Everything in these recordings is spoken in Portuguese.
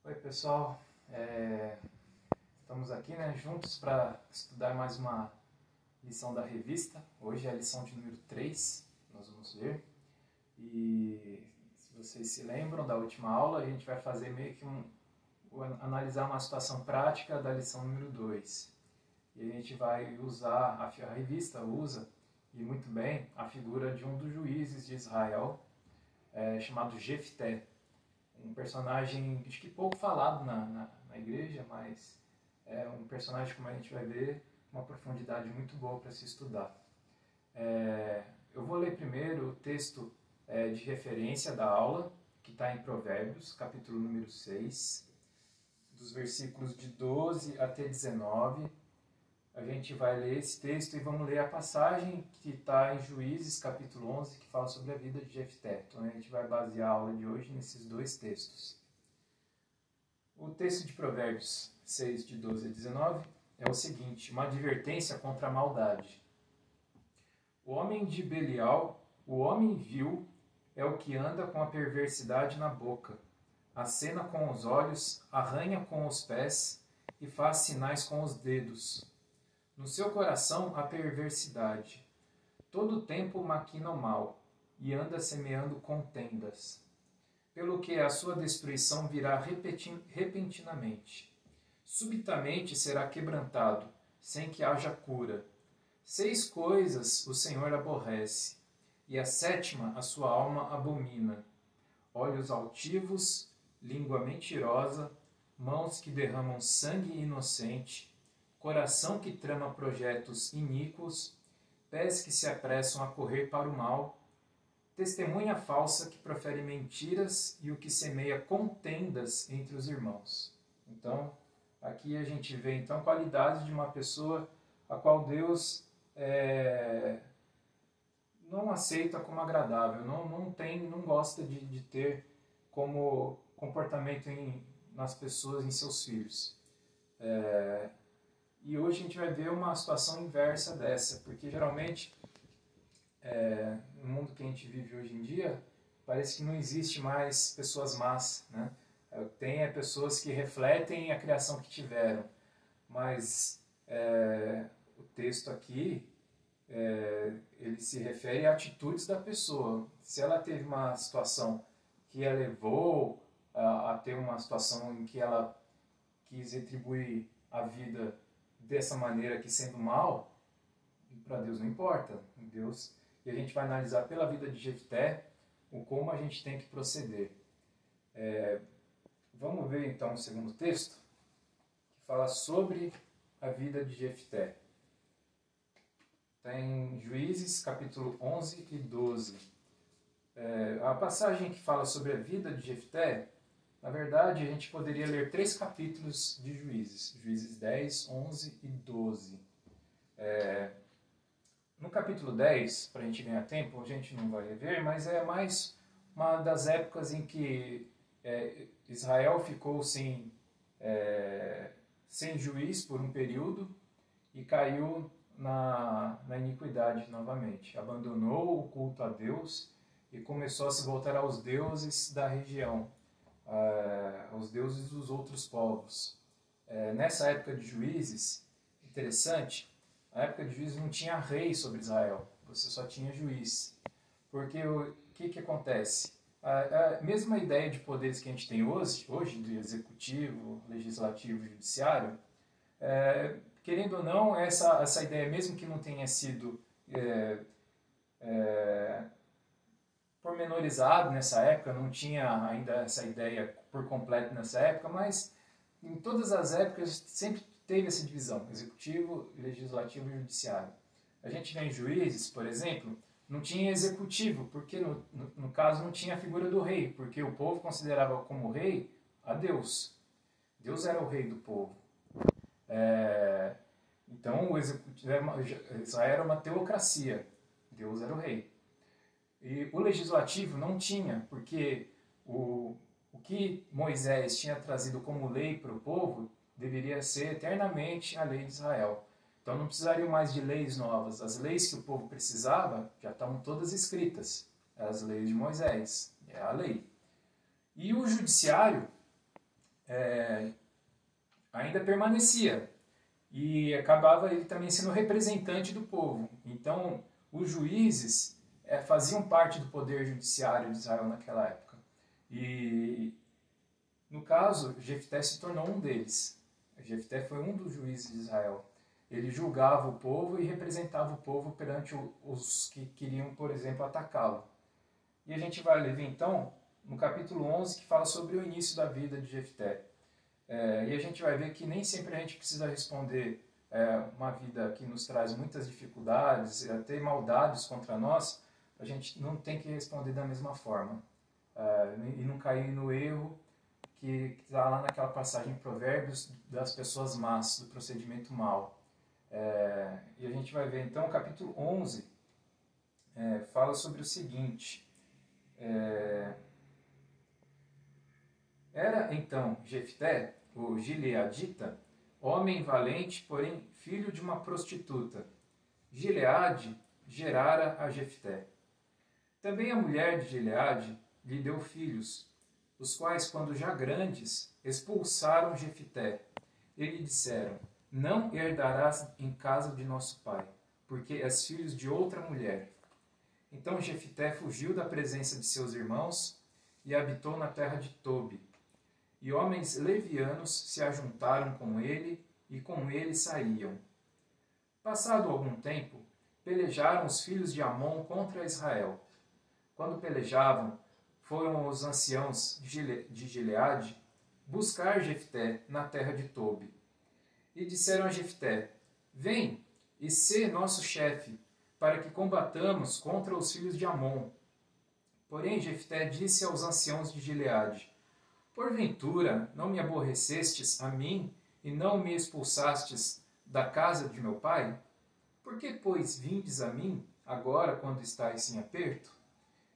Oi pessoal, estamos aqui juntos para estudar mais uma lição da revista. Hoje é a lição de número 3, nós vamos ver. E se vocês se lembram da última aula, a gente vai fazer meio que analisar uma situação prática da lição número 2. E a gente vai usar, a revista usa, e muito bem, a figura de um dos juízes de Israel, chamado Jefté. Um personagem, acho que pouco falado na igreja, mas é um personagem, como a gente vai ver, uma profundidade muito boa para se estudar. Eu vou ler primeiro o texto de referência da aula, que está em Provérbios, capítulo número 6, dos versículos de 12 até 19. A gente vai ler esse texto e vamos ler a passagem que está em Juízes, capítulo 11, que fala sobre a vida de Jefté. Então a gente vai basear a aula de hoje nesses dois textos. O texto de Provérbios 6, de 12 a 19, é o seguinte: uma advertência contra a maldade. O homem de Belial, o homem vil, é o que anda com a perversidade na boca, acena com os olhos, arranha com os pés e faz sinais com os dedos. No seu coração há perversidade. Todo o tempo maquina o mal, e anda semeando contendas. Pelo que a sua destruição virá repentinamente. Subitamente será quebrantado, sem que haja cura. 6 coisas o Senhor aborrece, e a 7ª a sua alma abomina: olhos altivos, língua mentirosa, mãos que derramam sangue inocente, coração que trama projetos iníquos, pés que se apressam a correr para o mal, testemunha falsa que profere mentiras e o que semeia contendas entre os irmãos. Então, aqui a gente vê então a qualidade de uma pessoa a qual Deus não aceita como agradável, não gosta de ter como comportamento nas pessoas, em seus filhos. E hoje a gente vai ver uma situação inversa dessa, porque geralmente, no mundo que a gente vive hoje em dia, parece que não existe mais pessoas más, né? Tem pessoas que refletem a criação que tiveram, mas o texto aqui, ele se refere a atitudes da pessoa. Se ela teve uma situação que a levou a ter uma situação em que ela quis retribuir a vida dessa maneira, que sendo mal, para Deus não importa. E a gente vai analisar pela vida de Jefté como a gente tem que proceder. Vamos ver então o segundo texto, que fala sobre a vida de Jefté. Está em Juízes, capítulo 11 e 12. A passagem que fala sobre a vida de Jefté, na verdade, a gente poderia ler 3 capítulos de Juízes. Juízes 10, 11 e 12. No capítulo 10, para a gente ganhar tempo, a gente não vai ver, mas é mais uma das épocas em que Israel ficou sem juiz por um período e caiu na iniquidade novamente. Abandonou o culto a Deus e começou a se voltar aos deuses da região, aos deuses dos outros povos. Nessa época de Juízes, interessante, na época de Juízes não tinha rei sobre Israel, você só tinha juiz. Porque o que acontece? A mesma ideia de poderes que a gente tem hoje de executivo, legislativo e judiciário, querendo ou não, essa ideia, mesmo que não tenha sido pormenorizado nessa época, não tinha ainda essa ideia por completo nessa época, mas em todas as épocas sempre teve essa divisão: executivo, legislativo e judiciário. A gente vê em Juízes, por exemplo, não tinha executivo, porque no caso não tinha a figura do rei, porque o povo considerava como rei a Deus. Deus era o rei do povo. Então o executivo, Israel era uma teocracia, Deus era o rei. E o legislativo não tinha, porque o que Moisés tinha trazido como lei para o povo deveria ser eternamente a lei de Israel. Então não precisariam mais de leis novas. As leis que o povo precisava já estavam todas escritas. As leis de Moisés, é a lei. E o judiciário ainda permanecia. E acabava ele também sendo representante do povo. Então, os juízes faziam parte do poder judiciário de Israel naquela época. E, no caso, Jefté se tornou um deles. Jefté foi um dos juízes de Israel. Ele julgava o povo e representava o povo perante os que queriam, por exemplo, atacá-lo. E a gente vai ler, então, no capítulo 11, que fala sobre o início da vida de Jefté. E a gente vai ver que nem sempre a gente precisa responder uma vida que nos traz muitas dificuldades, até maldades contra nós, a gente não tem que responder da mesma forma. E não cair no erro que está lá naquela passagem em Provérbios das pessoas más, do procedimento mau. E a gente vai ver, então, o capítulo 11 fala sobre o seguinte. Era, então, Jefté, o gileadita, homem valente, porém filho de uma prostituta. Gileade gerara a Jefté. Também a mulher de Gileade lhe deu filhos, os quais, quando já grandes, expulsaram Jefté. E lhe disseram: não herdarás em casa de nosso pai, porque és filho de outra mulher. Então Jefté fugiu da presença de seus irmãos e habitou na terra de Tobi. E homens levianos se ajuntaram com ele e com ele saíam. Passado algum tempo, pelejaram os filhos de Amon contra Israel. Quando pelejavam, foram os anciãos de Gileade buscar Jefté na terra de Tobi. E disseram a Jefté: vem e sê nosso chefe, para que combatamos contra os filhos de Amon. Porém Jefté disse aos anciãos de Gileade: porventura não me aborrecestes a mim e não me expulsastes da casa de meu pai? Por que, pois, vindes a mim, agora, quando estáis em aperto?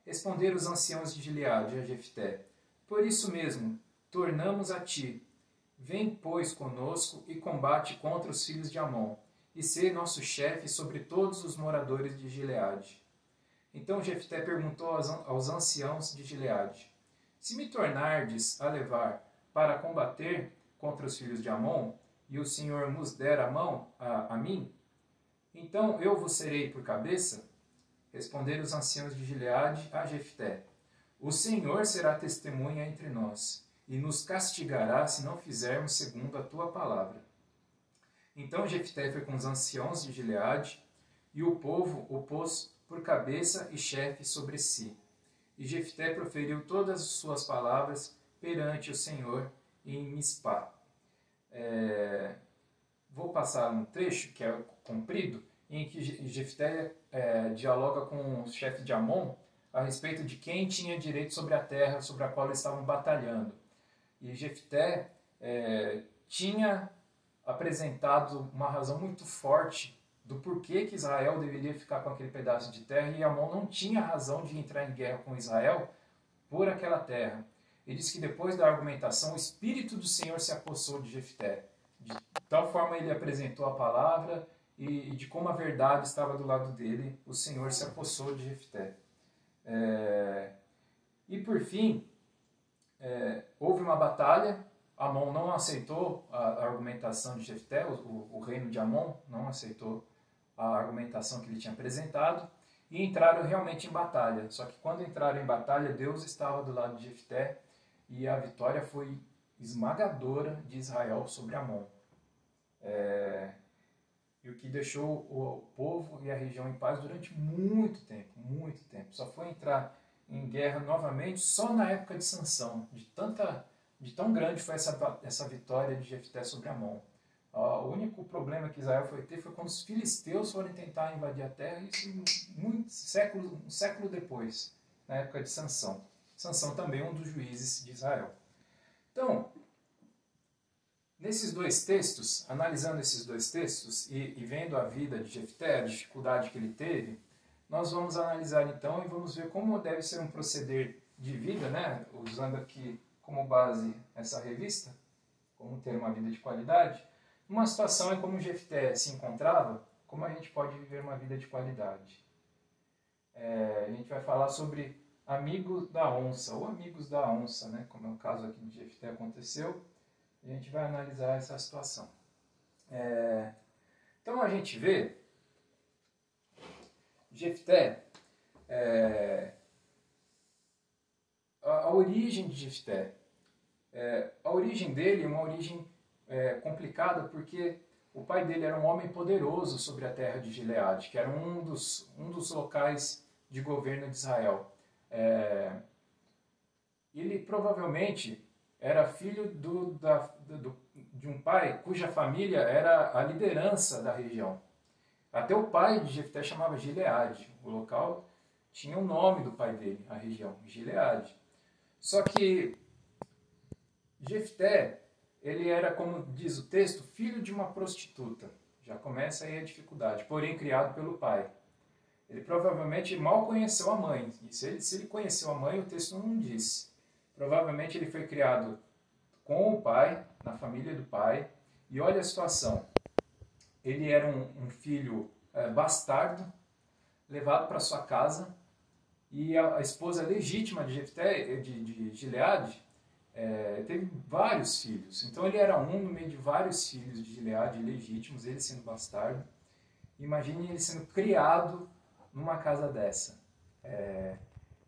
Responderam os anciãos de Gileade a Jefté: por isso mesmo, tornamos a ti. Vem, pois, conosco e combate contra os filhos de Amon, e sê nosso chefe sobre todos os moradores de Gileade. Então Jefté perguntou aos anciãos de Gileade: se me tornardes a levar para combater contra os filhos de Amon, e o Senhor nos der a mão a mim, então eu vos serei por cabeça? Responderam os anciãos de Gileade a Jefté: o Senhor será testemunha entre nós, e nos castigará se não fizermos segundo a tua palavra. Então Jefté foi com os anciãos de Gileade, e o povo o pôs por cabeça e chefe sobre si. E Jefté proferiu todas as suas palavras perante o Senhor em Mispá. Vou passar um trecho que é comprido, em que Jefté dialoga com o chefe de Amon a respeito de quem tinha direito sobre a terra sobre a qual eles estavam batalhando. E Jefté tinha apresentado uma razão muito forte do porquê que Israel deveria ficar com aquele pedaço de terra, e Amon não tinha razão de entrar em guerra com Israel por aquela terra. Ele diz que depois da argumentação, o Espírito do Senhor se apossou de Jefté. De tal forma ele apresentou a palavra e de como a verdade estava do lado dele, o Senhor se apossou de Jefté. E por fim, houve uma batalha. Amon não aceitou a argumentação de Jefté, o reino de Amon não aceitou a argumentação que ele tinha apresentado, e entraram realmente em batalha. Só que quando entraram em batalha, Deus estava do lado de Jefté, e a vitória foi esmagadora de Israel sobre Amon. E o que deixou o povo e a região em paz durante muito tempo, muito tempo. Só foi entrar em guerra novamente só na época de Sansão, de tão grande foi essa vitória de Jefté sobre Amon. O único problema que Israel foi ter foi quando os filisteus foram tentar invadir a terra, isso um século depois, na época de Sansão. Sansão também é um dos juízes de Israel. Então, nesses dois textos, analisando esses dois textos e vendo a vida de Jefté, a dificuldade que ele teve, nós vamos analisar então e vamos ver como deve ser um proceder de vida, né? Usando aqui como base essa revista, como ter uma vida de qualidade. Uma situação em como Jefté se encontrava, como a gente pode viver uma vida de qualidade. A gente vai falar sobre amigos da onça, ou amigos da onça, né? Como é o caso aqui de Jefté aconteceu. A gente vai analisar essa situação. Então a gente vê Jefté, a origem de Jefté. A origem dele é uma origem complicada porque o pai dele era um homem poderoso sobre a terra de Gileade, que era um dos locais de governo de Israel. Ele provavelmente era filho de um pai cuja família era a liderança da região. Até o pai de Jefté chamava Gileade. O local tinha o nome do pai dele, a região, Gileade. Só que Jefté, ele era, como diz o texto, filho de uma prostituta. Já começa aí a dificuldade, porém criado pelo pai. Ele provavelmente mal conheceu a mãe. E se ele conheceu a mãe, o texto não diz. Provavelmente ele foi criado com o pai, na família do pai. E olha a situação. Ele era um filho bastardo, levado para sua casa. E a esposa legítima de Jefté, de Gileade, teve vários filhos. Então ele era um no meio de vários filhos de Gileade legítimos, ele sendo bastardo. Imagine ele sendo criado numa casa dessa.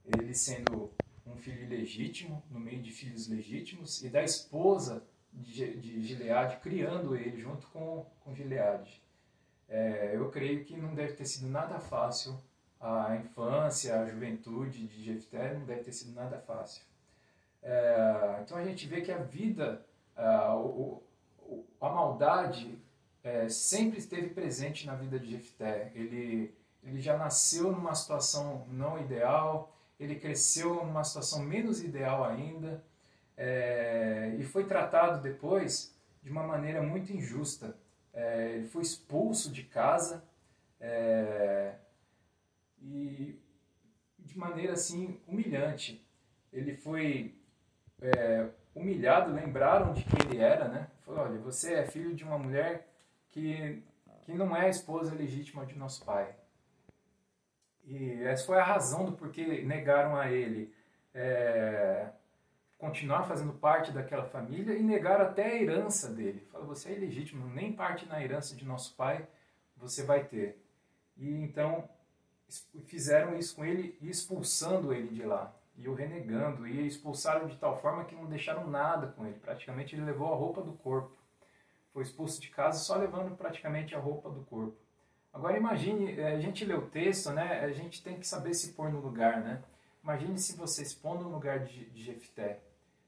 Ele sendo um filho ilegítimo, no meio de filhos legítimos, e da esposa de Gileade criando ele junto com Gileade. Eu creio que não deve ter sido nada fácil a infância, a juventude de Jefté, não deve ter sido nada fácil. Então a gente vê que a vida, a maldade sempre esteve presente na vida de Jefté. Ele já nasceu numa situação não ideal, ele cresceu numa situação menos ideal ainda, e foi tratado depois de uma maneira muito injusta. Ele foi expulso de casa, e de maneira assim humilhante. Ele foi humilhado, lembraram de quem ele era, né? Falou: olha, você é filho de uma mulher que não é a esposa legítima de nosso pai. E essa foi a razão do porquê negaram a ele continuar fazendo parte daquela família e negaram até a herança dele. Falaram: você é ilegítimo, nem parte na herança de nosso pai você vai ter. E então fizeram isso com ele, expulsando ele de lá, e o renegando, e expulsaram de tal forma que não deixaram nada com ele. Praticamente ele levou a roupa do corpo. Foi expulso de casa só levando praticamente a roupa do corpo. Agora imagine, a gente lê o texto, né? A gente tem que saber se pôr no lugar, né? Imagine se você se pondo no lugar de Jefté.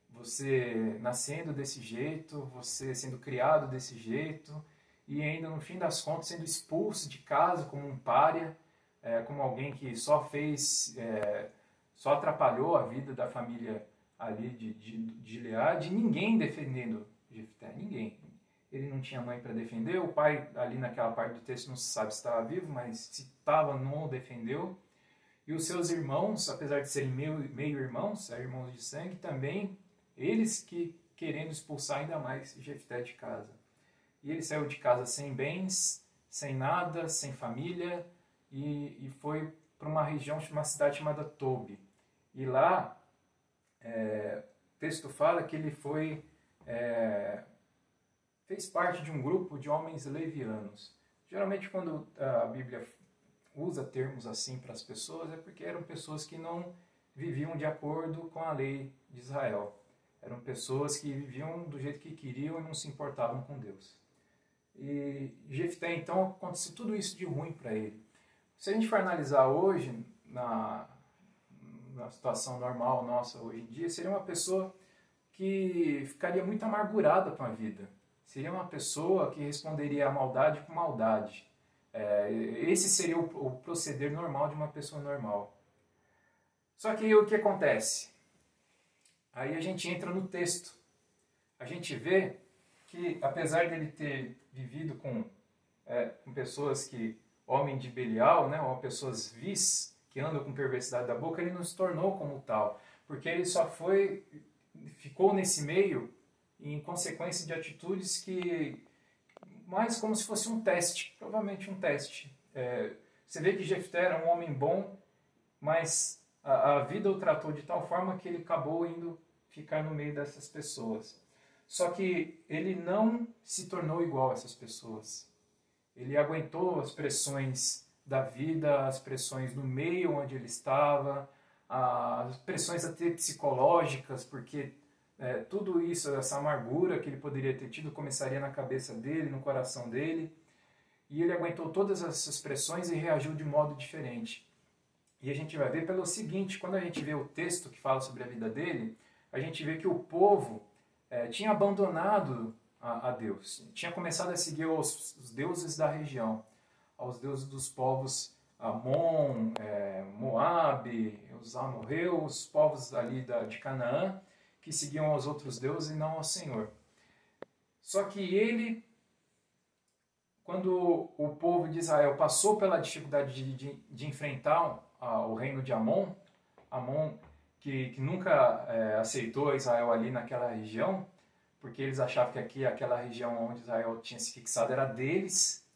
Você nascendo desse jeito, você sendo criado desse jeito, e ainda no fim das contas sendo expulso de casa como um pária, como alguém que só só atrapalhou a vida da família ali de Gileade, e ninguém defendendo Jefté, ninguém. Ele não tinha mãe para defender, o pai ali naquela parte do texto não se sabe se estava vivo, mas se estava, não o defendeu. E os seus irmãos, apesar de serem meio irmãos, irmãos de sangue, também eles que querendo expulsar ainda mais Jefté de casa. E ele saiu de casa sem bens, sem nada, sem família, e foi para uma região, uma cidade chamada Tobi. E lá, o texto fala que ele fez parte de um grupo de homens levianos. Geralmente quando a Bíblia usa termos assim para as pessoas é porque eram pessoas que não viviam de acordo com a lei de Israel. Eram pessoas que viviam do jeito que queriam e não se importavam com Deus. E Jefté, então, aconteceu tudo isso de ruim para ele. Se a gente for analisar hoje, na situação normal nossa hoje em dia, seria uma pessoa que ficaria muito amargurada com a vida. Seria uma pessoa que responderia à maldade com maldade. Esse seria o proceder normal de uma pessoa normal. Só que o que acontece? Aí a gente entra no texto. A gente vê que, apesar dele ter vivido com pessoas que, homem de Belial, né, ou pessoas vis, que andam com perversidade da boca, ele não se tornou como tal. Porque ele só ficou nesse meio em consequência de atitudes que, mais como se fosse um teste, provavelmente um teste. Você vê que Jefté era um homem bom, mas a vida o tratou de tal forma que ele acabou indo ficar no meio dessas pessoas. Só que ele não se tornou igual a essas pessoas. Ele aguentou as pressões da vida, as pressões do meio onde ele estava, as pressões até psicológicas, porque tudo isso, essa amargura que ele poderia ter tido, começaria na cabeça dele, no coração dele. E ele aguentou todas essas pressões e reagiu de modo diferente. E a gente vai ver pelo seguinte, quando a gente vê o texto que fala sobre a vida dele, a gente vê que o povo tinha abandonado a Deus, tinha começado a seguir os deuses da região, aos deuses dos povos Amon, Moabe, os amorreus, os povos ali de Canaã, que seguiam aos outros deuses e não ao Senhor. Só que ele, quando o povo de Israel passou pela dificuldade de enfrentar o reino de Amon, que nunca aceitou Israel ali naquela região, porque eles achavam que aquela região onde Israel tinha se fixado era deles,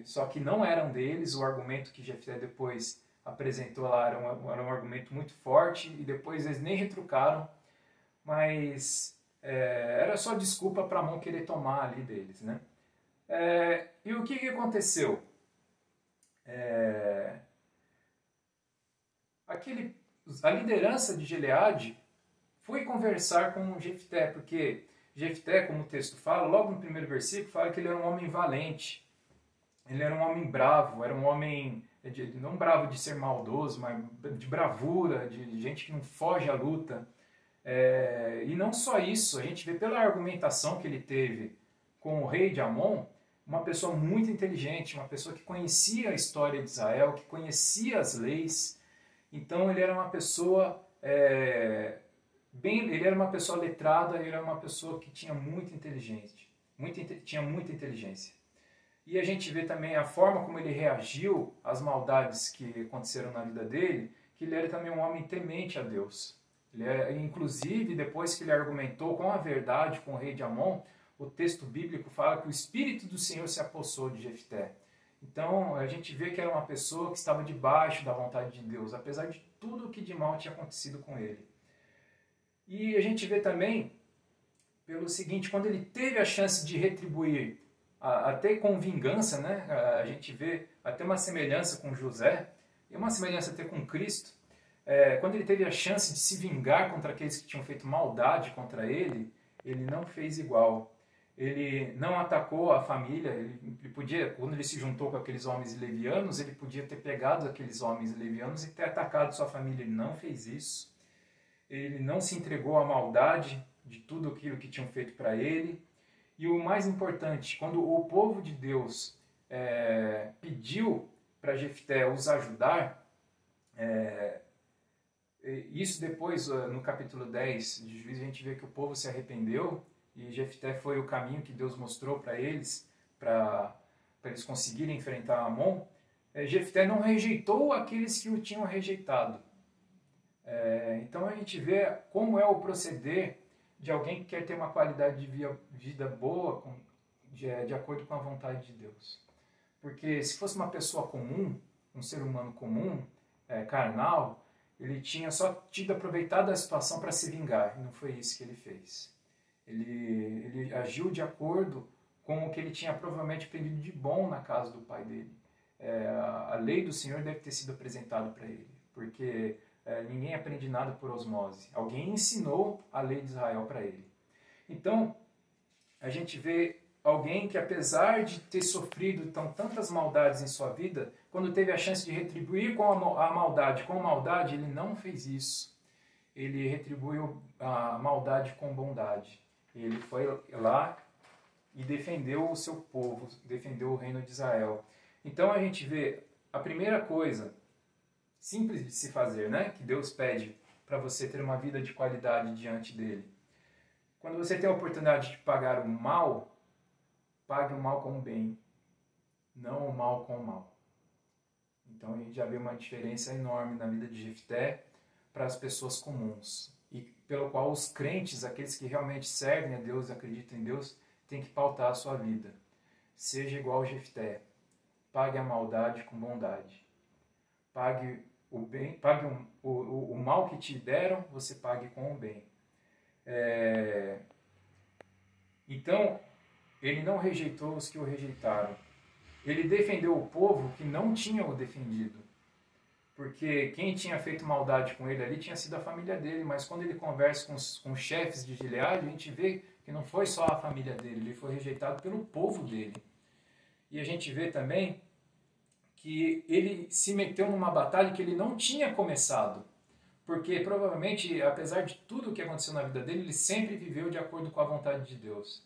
só que não eram deles. O argumento que Jefté depois apresentou lá era um argumento muito forte, e depois eles nem retrucaram, mas era só desculpa para Amon querer tomar ali deles, né? E o que aconteceu? A liderança de Gileade foi conversar com Jefté, porque Jefté, como o texto fala, logo no primeiro versículo, fala que ele era um homem valente, ele era um homem bravo, era um homem, não bravo de ser maldoso, mas de bravura, de gente que não foge à luta. E não só isso, a gente vê pela argumentação que ele teve com o rei de Amon, uma pessoa muito inteligente, uma pessoa que conhecia a história de Israel, que conhecia as leis. Então ele era uma pessoa ele era uma pessoa letrada, ele era uma pessoa que tinha muita inteligência, tinha muita inteligência. E a gente vê também a forma como ele reagiu às maldades que aconteceram na vida dele, que ele era também um homem temente a Deus. Inclusive, depois que ele argumentou com a verdade com o rei de Amon, o texto bíblico fala que o Espírito do Senhor se apossou de Jefté. Então, a gente vê que era uma pessoa que estava debaixo da vontade de Deus, apesar de tudo o que de mal tinha acontecido com ele. E a gente vê também, pelo seguinte, quando ele teve a chance de retribuir, até com vingança, né? A gente vê até uma semelhança com José, e uma semelhança até com Cristo. Quando ele teve a chance de se vingar contra aqueles que tinham feito maldade contra ele, ele não fez igual. Ele não atacou a família, ele podia, quando ele se juntou com aqueles homens levianos, ele podia ter pegado aqueles homens levianos e ter atacado sua família. Ele não fez isso. Ele não se entregou à maldade de tudo aquilo que tinham feito para ele. E o mais importante, quando o povo de Deus pediu para Jefté os ajudar, isso depois, no capítulo 10 de Juízes, a gente vê que o povo se arrependeu, e Jefté foi o caminho que Deus mostrou para eles eles conseguirem enfrentar Amon. Jefté não rejeitou aqueles que o tinham rejeitado. Então a gente vê como é o proceder de alguém que quer ter uma qualidade de vida boa de acordo com a vontade de Deus. Porque se fosse uma pessoa comum, um ser humano comum, carnal, ele tinha só aproveitado a situação para se vingar, e não foi isso que ele fez. Ele agiu de acordo com o que ele tinha provavelmente aprendido de bom na casa do pai dele. A lei do Senhor deve ter sido apresentada para ele, porque ninguém aprende nada por osmose. Alguém ensinou a lei de Israel para ele. Então, a gente vê alguém que, apesar de ter sofrido tantas maldades em sua vida, quando teve a chance de retribuir com a maldade, ele não fez isso. Ele retribuiu a maldade com bondade. Ele foi lá e defendeu o seu povo, defendeu o reino de Israel. Então a gente vê a primeira coisa simples de se fazer, né, que Deus pede para você ter uma vida de qualidade diante dele. Quando você tem a oportunidade de pagar o mal, pague o mal com o bem, não o mal com o mal. Então a gente já vê uma diferença enorme na vida de Jefté para as pessoas comuns, e pelo qual os crentes, aqueles que realmente servem a Deus, acreditam em Deus, têm que pautar a sua vida. Seja igual a Jefté, pague a maldade com bondade. Pague o bem, pague o mal que te deram, você pague com o bem. Então, ele não rejeitou os que o rejeitaram. Ele defendeu o povo que não tinha o defendido. Porque quem tinha feito maldade com ele ali tinha sido a família dele, mas quando ele conversa com os chefes de Gileade, a gente vê que não foi só a família dele, ele foi rejeitado pelo povo dele. E a gente vê também que ele se meteu numa batalha que ele não tinha começado. Porque provavelmente, apesar de tudo o que aconteceu na vida dele, ele sempre viveu de acordo com a vontade de Deus.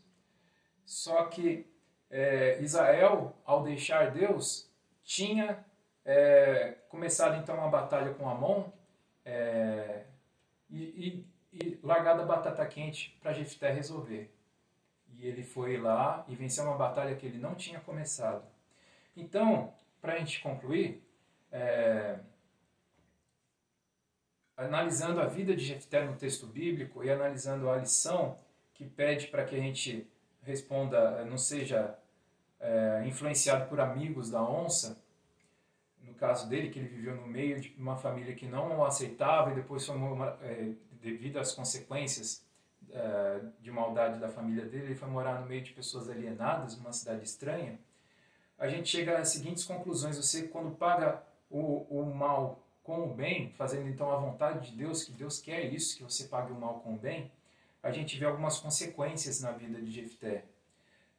Só que Israel, ao deixar Deus, tinha começado então uma batalha com Amon e largado a batata quente para Jefté resolver. E ele foi lá e venceu uma batalha que ele não tinha começado. Então, para a gente concluir, analisando a vida de Jefté no texto bíblico e analisando a lição que pede para que a gente responda, não seja influenciado por amigos da onça, no caso dele, que ele viveu no meio de uma família que não o aceitava e depois devido às consequências de maldade da família dele, ele foi morar no meio de pessoas alienadas, numa cidade estranha. A gente chega às seguintes conclusões: você, quando paga o mal com o bem, fazendo então a vontade de Deus, que Deus quer isso, que você pague o mal com o bem, a gente vê algumas consequências na vida de Jefté.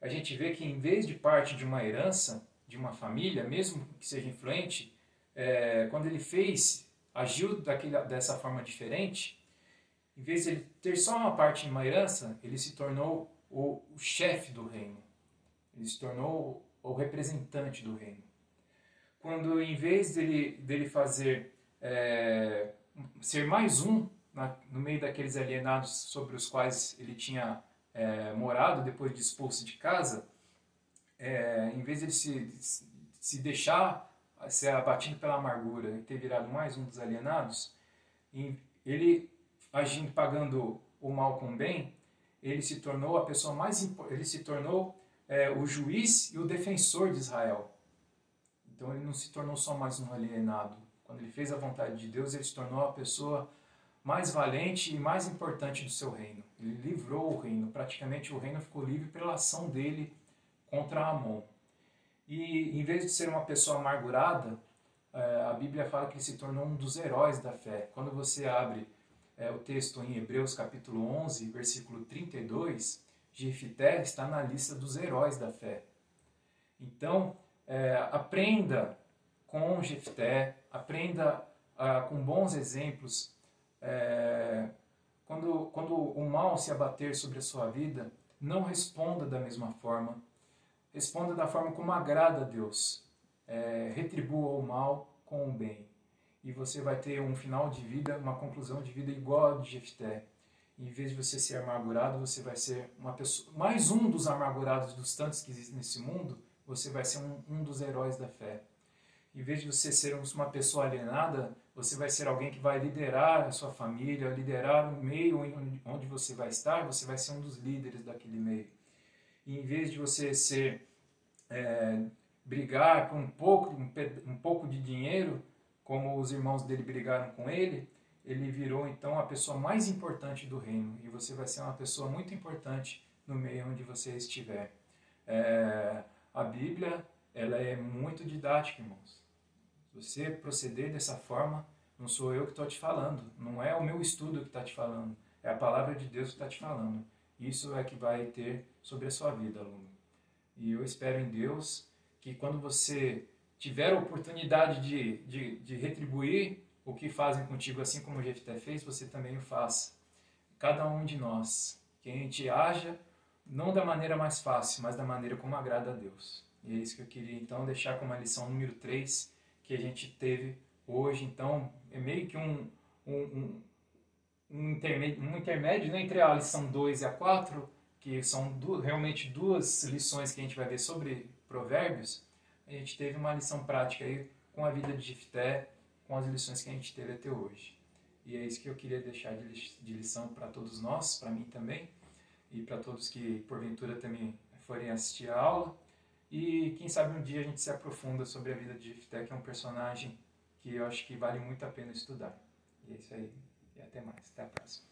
A gente vê que, em vez de parte de uma herança, de uma família, mesmo que seja influente, quando ele agiu dessa forma diferente, em vez de ele ter só uma parte de uma herança, ele se tornou o chefe do reino. Ele se tornou o representante do reino. Quando, em vez dele fazer ser mais um no meio daqueles alienados sobre os quais ele tinha morado depois de expulso de casa, em vez de ele se deixar ser abatido pela amargura e ter virado mais um dos alienados, ele agindo, pagando o mal com o bem, ele se tornou a pessoa ele se tornou o juiz e o defensor de Israel. Então ele não se tornou só mais um alienado. Quando ele fez a vontade de Deus, ele se tornou a pessoa mais valente e mais importante do seu reino. Ele livrou o reino. Praticamente o reino ficou livre pela ação dele contra Amon. E em vez de ser uma pessoa amargurada, a Bíblia fala que ele se tornou um dos heróis da fé. Quando você abre o texto em Hebreus capítulo 11, versículo 32, Jefté está na lista dos heróis da fé. Então, aprenda com Jefté, aprenda com bons exemplos. Quando o mal se abater sobre a sua vida, não responda da mesma forma. Responda da forma como agrada a Deus. Retribua o mal com o bem. E você vai ter um final de vida, uma conclusão de vida igual a de Jefté. Em vez de você ser amargurado, você vai ser uma pessoa, mais um dos amargurados dos tantos que existem nesse mundo, você vai ser um dos heróis da fé. Em vez de você ser uma pessoa alienada, você vai ser alguém que vai liderar a sua família, liderar o meio onde você vai estar, você vai ser um dos líderes daquele meio. E em vez de você brigar por um pouco de dinheiro, como os irmãos dele brigaram com ele virou então a pessoa mais importante do reino. E você vai ser uma pessoa muito importante no meio onde você estiver. A Bíblia, ela é muito didática, irmãos. Se você proceder dessa forma, não sou eu que estou te falando, não é o meu estudo que está te falando, é a palavra de Deus que está te falando. Isso é que vai ter sobre a sua vida, aluno. E eu espero em Deus que quando você tiver a oportunidade de retribuir o que fazem contigo, assim como o Jefté fez, você também o faça. Cada um de nós, que a gente haja não da maneira mais fácil, mas da maneira como agrada a Deus. E é isso que eu queria então deixar como a lição número 3 que a gente teve hoje. Então, é meio que um intermédio, né, entre a lição 2 e a 4, que são realmente duas lições que a gente vai ver sobre Provérbios. A gente teve uma lição prática aí com a vida de Jefté, com as lições que a gente teve até hoje. E é isso que eu queria deixar de lição para todos nós, para mim também, e para todos que porventura também forem assistir a aula. E quem sabe um dia a gente se aprofunda sobre a vida de Jefté, que é um personagem que eu acho que vale muito a pena estudar. E é isso aí. E até mais. Até a próxima.